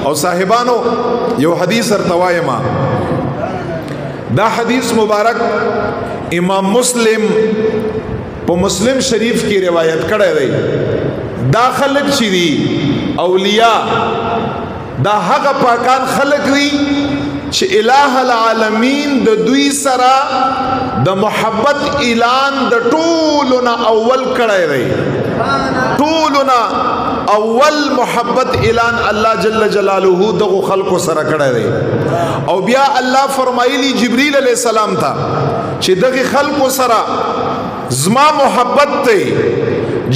او صاحبانو یو حدیث ارتوایما دا حدیث مبارک امام مسلم په مسلم شریف کی روایت کړی دی دا خلق چې دي اولیاء دا هغه پاکان خلق دي چې الہ العالمین د دوی سره د محبت اعلان د ټولنا اول کړی دی ټولنا اول محبت اعلان الله جل جلاله دغه خلق سره کړی دی او بیا الله فرمایلی جبرئیل علیہ السلام ته چې دغه خلق سره زما محبت ته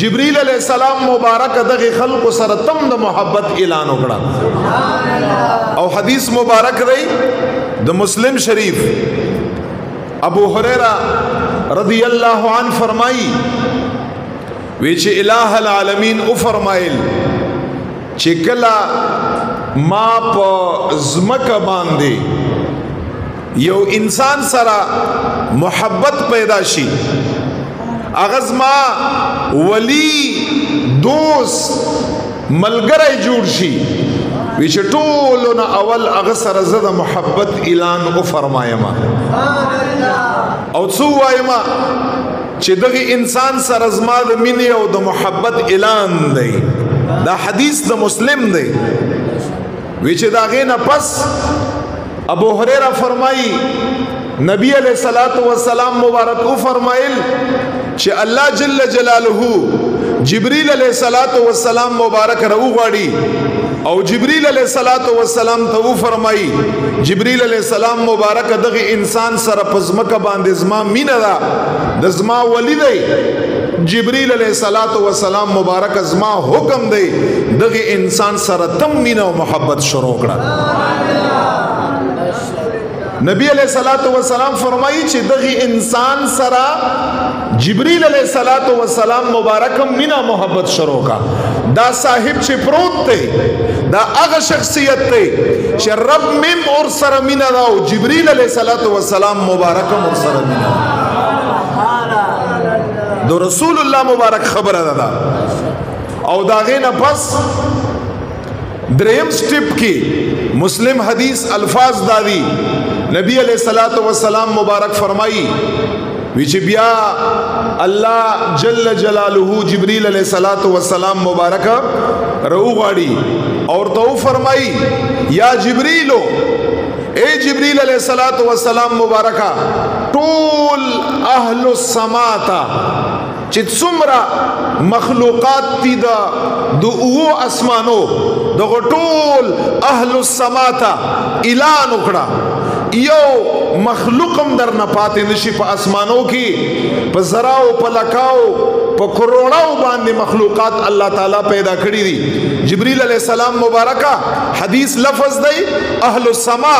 جبرئیل علیہ السلام مبارک دغه خلق سره تم د محبت اعلان وکړه او حدیث مبارک دی د مسلم شریف ابو هريره رضی الله عنه فرمایي وی چې الہ العالمین او فرمایل چې کلا ما په زمکه باندې یو انسان سره محبت پیدا شي اغاز ما ولی دوست ملګری جوړ شي وی چې ټولونه اول هغه سره زه د محبت اعلان او فرمایم او څو وایم چې دغه انسان سره زما د مینې او د محبت اعلان دی دا حدیث د مسلم دی وی چې دا غینه پس ابو هريره فرمایي نبی علیہ الصلوۃ والسلام مبارک او فرمایل چې الله جل جلاله جبرئیل علیہ الصلوۃ والسلام مبارک راو غاړي او جبرئیل علیہ الصلوۃ والسلام ته فرمایي جبرئیل علیہ السلام مبارک دغه انسان سره پزمکه باندې زما مینه ده د زما ولی دی جبرئیل علیہ الصلوۃ والسلام مبارک زما حکم دی دغه انسان سره تم مینه او محبت شروع کړه نبی علیہ الصلوۃ والسلام فرمایي چې دغه انسان سره جبرئیل علیہ الصلوۃ والسلام مبارک مینا محبت شروع کا دا صاحب چې پروت ته دا هغه شخصیت ته چې رب مم اور سره مینا دا او جبرئیل علیہ الصلوۃ والسلام مبارک اور سره مینا دو رسول الله مبارک خبره ده او دا غینه پس دریم سټپ کې مسلم حدیث الفاظ دادی نبی علیہ الصلوۃ والسلام مبارک فرمائی وچ بیا اللہ جل جلالہ جبریل علیہ الصلوۃ والسلام مبارک رو غاڑی اور تو فرمائی یا جبریلو اے جبریل علیہ الصلوۃ والسلام مبارکہ طول اہل السماء تا چې څومره مخلوقات تی دا او اسمانو دغه ټول اهل السما ته اعلان وکړه یو مخلوقم در نه پاتې نشي په اسمانو کې په زراو په لکاو په کروڑاو باندې مخلوقات الله تعالی پیدا کړی دي جبرئیل علیہ السلام مبارکہ حدیث لفظ دی اهل السما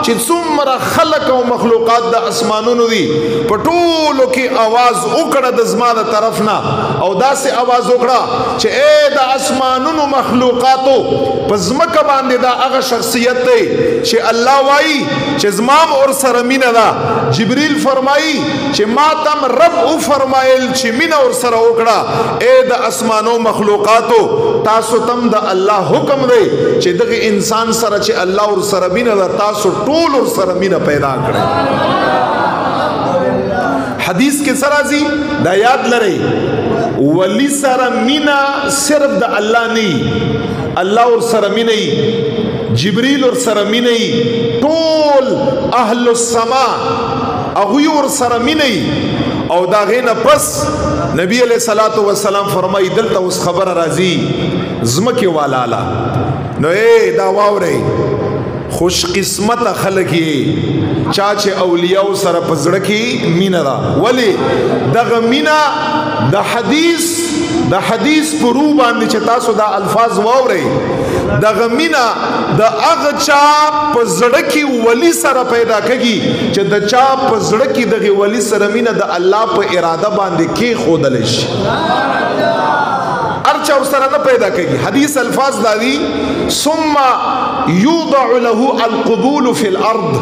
چې څومره خلق او مخلوقات د اسمانونو دي په ټولو کې आवाज وکړه د زما د طرف نه او داسې आवाज وکړه چې اے د اسمانونو مخلوقاتو په زمکه باندې دا هغه شخصیت دی چې الله وایي چې زما اور سره مینه ده جبرئیل فرمایي چې ما تم رب او فرمایل چې مینه اور سره وکړه اے د اسمانو مخلوقاتو تاسو تم د الله حکم دی چې دغه انسان سره چې الله اور سره مینه ده تاسو ټول اور سره مینه پیدا کړئ حدیث کے سرازی دا یاد لرئی ولی سر مینا صرف دا اللہ نہیں اللہ اور سر مینئی جبریل اور سر مینئی طول اہل السما اغوی اور سر مینئی او دا غین پس نبی علیہ الصلوۃ والسلام فرمائی دلتا اس خبر رازی زمکی والالا نو اے دا واورے خوش قسمت خلقی چاچے اولیاء سر پزڑکی مینا دا ولی دغ مینا دا حدیث پرو باندې چې تاسو دا الفاظ واورئ دغ مینا دا اغچا پزڑکی ولی سر پیدا کگی چې د چا پزڑکی دغ ولی سر مینا دا اللہ پا ارادہ باندې کی خودلش ارچا اور سر نہ پیدا کگی حدیث الفاظ دادی ثم یوضع له القبول فی الارض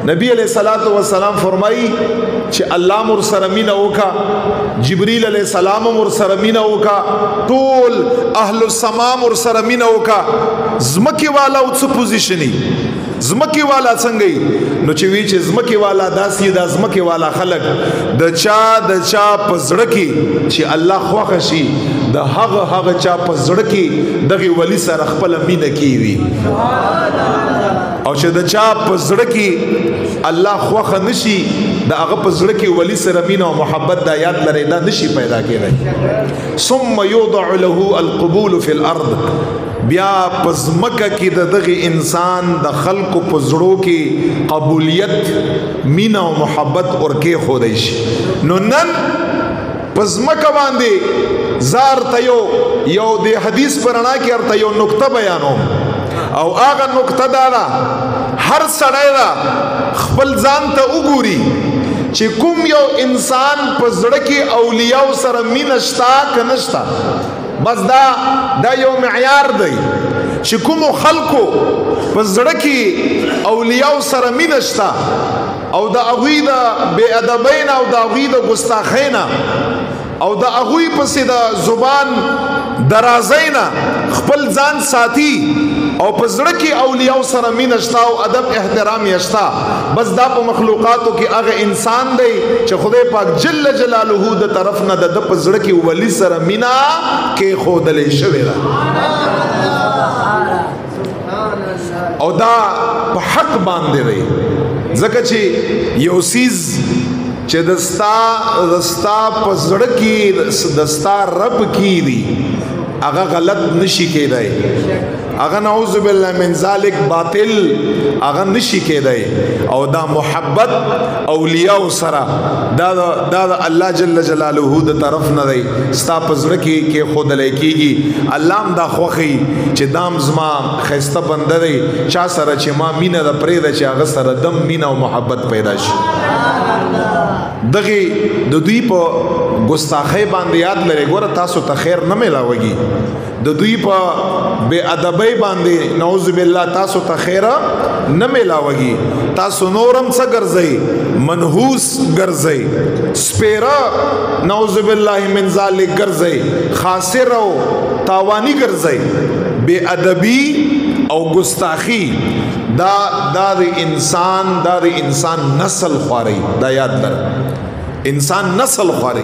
نبی علیہ الصلوۃ والسلام فرمائی چې الله مر سره مینا وکا جبرئیل علیہ السلام مر سره مینا وکا ټول اهل السما مر سره مینا وکا زمکی والا اوس پوزیشنی زمکی والا څنګه نو چې وی چې زمکی والا داسې د زمکی والا خلق د چا پزړه کې چې الله خوښ شي د هغه چا پزړه کې دغه ولی سره خپل مینه کیوي او چې د چا پزړه کې الله خوښ نشي د هغه پزړه کې ولی سره مینه او محبت د یاد لري دا نشي پیدا کېدای ثم يوضع له القبول في الارض بیا پزمکه کې د دغه انسان د خلقو پزړو کې قبولیت مینا او محبت ورکه خودای شي نو نن پزمکه باندې زار ته یو د حدیث پرانا کې ارته یو نقطه بیانوم او هغه نقطه دا هر سړی دا خپل ځان ته وګوري چې کوم یو انسان پزړه کې اولیاء سره مینا شتا کنهشتا بس دا یو معیار دی چې کوم خلکو په زړه کې اولیاء سره مینه شته او د هغوی د بې ادبۍ نه او د هغوی د ګستاخۍ نه او د هغوی پسې د زبان درازۍ نه خپل ځان ساتي او په زړه کې اولیاء سره مینه شته او ادب احترام یې شته بس دا په مخلوقاتو کې هغه انسان دی چې خدای پاک جل جلاله د طرف نه د په زړه کې ولی سره مینا کې خودلې شوی ده او دا په حق باندې دی ځکه چې یو سیز چې دستا په زړه کې دستا رب کې دی هغه غلط نشي کېدای هغه نعوذ بالله من ذلک باطل هغه نشي کېدای او دا محبت اولیاء سره دا الله جل جلاله د طرف نه دی ستا پزړه کې خود لیکيږي الله هم دا خوخي چې دام زما خسته بنده دی چا سره چې ما مینه د پرې د چې هغه سره دم مینه او محبت پیدا شي دغه د دوی په ګستاخی باندې یاد لري ګوره تاسو ته خیر نه ملاويږي د دوی په بے ادبی باندې نعوذ بالله تاسو ته خیر نه ملاويږي تاسو نورم څه ګرځي منحوس ګرځي سپیرا نعوذ بالله من ذلک ګرځي خاسر او تاوانی ګرځي بے ادبی او ګستاخی دا انسان نسل خواري دا یاد در انسان نسل خواري